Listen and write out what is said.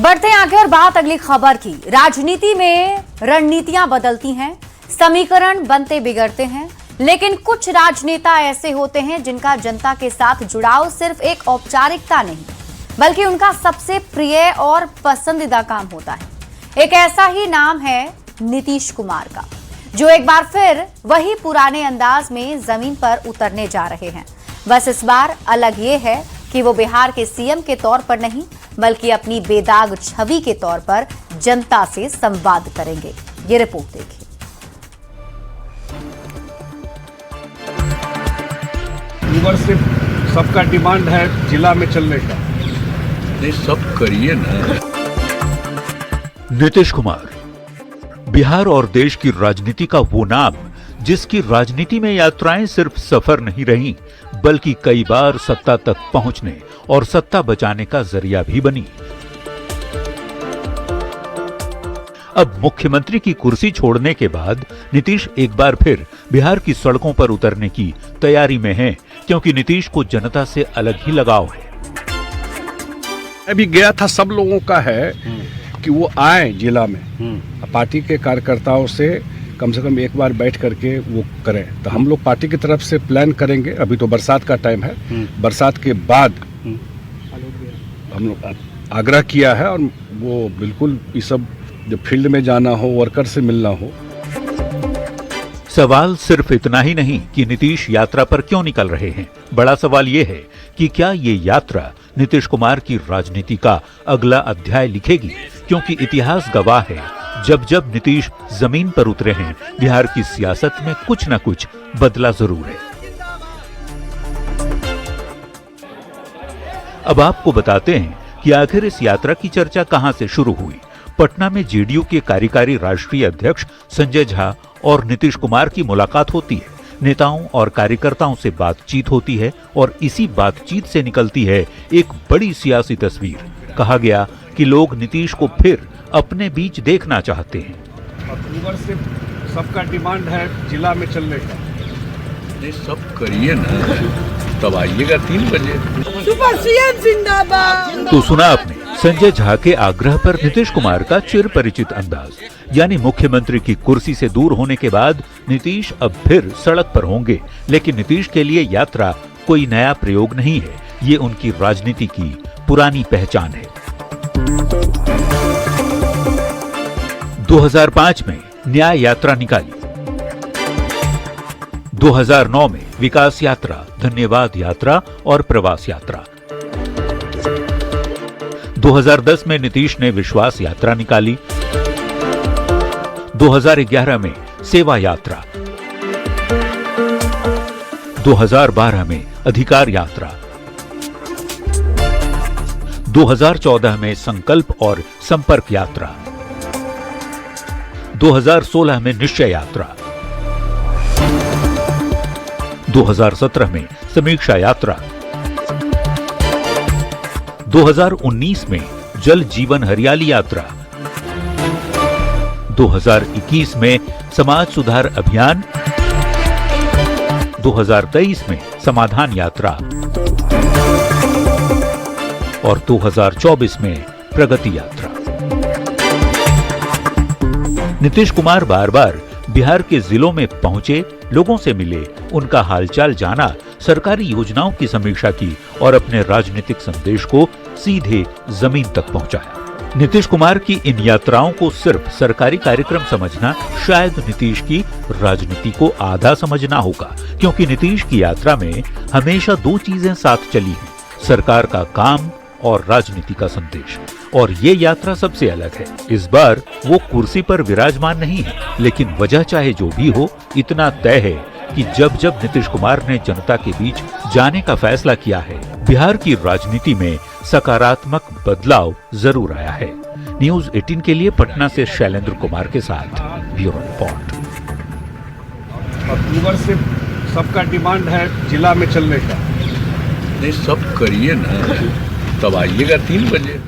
बढ़ते हैं आगे और बात अगली खबर की। राजनीति में रणनीतियां बदलती हैं, समीकरण बनते बिगड़ते हैं, लेकिन कुछ राजनेता ऐसे होते हैं जिनका जनता के साथ जुड़ाव सिर्फ एक औपचारिकता नहीं बल्कि उनका सबसे प्रिय और पसंदीदा काम होता है। एक ऐसा ही नाम है नीतीश कुमार का, जो एक बार फिर वही पुराने अंदाज में जमीन पर उतरने जा रहे हैं। बस इस बार अलग ये है कि वो बिहार के सीएम के तौर पर नहीं बल्कि अपनी बेदाग छवि के तौर पर जनता से संवाद करेंगे। ये रिपोर्ट देखिए। ऊपर से सबका डिमांड है जिला में चलने का। नहीं, सब करिए ना। नीतीश कुमार बिहार और देश की राजनीति का वो नाम जिसकी राजनीति में यात्राएं सिर्फ सफर नहीं रहीं बल्कि कई बार सत्ता तक पहुंचने और सत्ता बचाने का जरिया भी बनी। अब मुख्यमंत्री की कुर्सी छोड़ने के बाद नीतीश एक बार फिर बिहार की सड़कों पर उतरने की तैयारी में हैं, क्योंकि नीतीश को जनता से अलग ही लगाव है। अभी गया था, सब लोगों का है कि वो आए जिला में, पार्टी के कार्यकर्ताओं से कम एक बार बैठ करके वो करें। तो हम लोग पार्टी की तरफ से प्लान करेंगे। अभी तो बरसात का टाइम है, बरसात के बाद हम लोग आग्रह किया है और वो बिल्कुल ये सब जो फील्ड में जाना हो, वर्कर से मिलना हो। सवाल सिर्फ इतना ही नहीं कि नीतीश यात्रा पर क्यों निकल रहे हैं, बड़ा सवाल यह है कि क्या ये यात्रा नीतीश कुमार की राजनीति का अगला अध्याय लिखेगी, क्योंकि इतिहास गवाह है जब जब नीतीश जमीन पर उतरे हैं बिहार की सियासत में कुछ न कुछ बदला जरूर है। अब आपको बताते हैं कि आखिर इस यात्रा की चर्चा कहां से शुरू हुई। पटना में जेडीयू के कार्यकारी राष्ट्रीय अध्यक्ष संजय झा और नीतीश कुमार की मुलाकात होती है। नेताओं और कार्यकर्ताओं से बातचीत होती है और इसी बातचीत से निकलती है एक बड़ी सियासी तस्वीर। कहा गया कि लोग नीतीश को फिर अपने बीच देखना चाहते हैं। अक्टूबर से सबका डिमांड है जिला में चलने का। नहीं, सब करिए ना, तब आइएगा 3 बजे। सुपर सीएम जिंदाबाद। तो सुना आपने संजय झा के आग्रह पर नीतीश कुमार का चिर परिचित अंदाज, यानी मुख्यमंत्री की कुर्सी से दूर होने के बाद नीतीश अब फिर सड़क पर होंगे। लेकिन नीतीश के लिए यात्रा कोई नया प्रयोग नहीं है, ये उनकी राजनीति की पुरानी पहचान है। 2005 में न्याय यात्रा निकाली, 2009 में विकास यात्रा, धन्यवाद यात्रा और प्रवास यात्रा, 2010 में नीतीश ने विश्वास यात्रा निकाली, 2011 में सेवा यात्रा, 2012 में अधिकार यात्रा, 2014 में संकल्प और संपर्क यात्रा, 2016 में निश्चय यात्रा, 2017 में समीक्षा यात्रा, 2019 में जल जीवन हरियाली यात्रा, 2021 में समाज सुधार अभियान, 2023 में समाधान यात्रा और 2024 में प्रगति यात्रा। नीतीश कुमार बार बार बिहार के जिलों में पहुंचे, लोगों से मिले, उनका हालचाल जाना, सरकारी योजनाओं की समीक्षा की और अपने राजनीतिक संदेश को सीधे जमीन तक पहुंचाया। नीतीश कुमार की इन यात्राओं को सिर्फ सरकारी कार्यक्रम समझना शायद नीतीश की राजनीति को आधा समझना होगा, क्योंकि नीतीश की यात्रा में हमेशा 2 चीजें साथ चली हैं, सरकार का काम और राजनीति का संदेश। और ये यात्रा सबसे अलग है। इस बार वो कुर्सी पर विराजमान नहीं है, लेकिन वजह चाहे जो भी हो, इतना तय है कि जब जब नीतीश कुमार ने जनता के बीच जाने का फैसला किया है, बिहार की राजनीति में सकारात्मक बदलाव जरूर आया है। न्यूज़ 18 के लिए पटना से शैलेंद्र कुमार के साथ ब्यूरो रिपोर्ट। अक्टूबर से सबका डिमांड है जिला में चलने का। नहीं, सब करिए ना, तब आइएगा 3 बजे।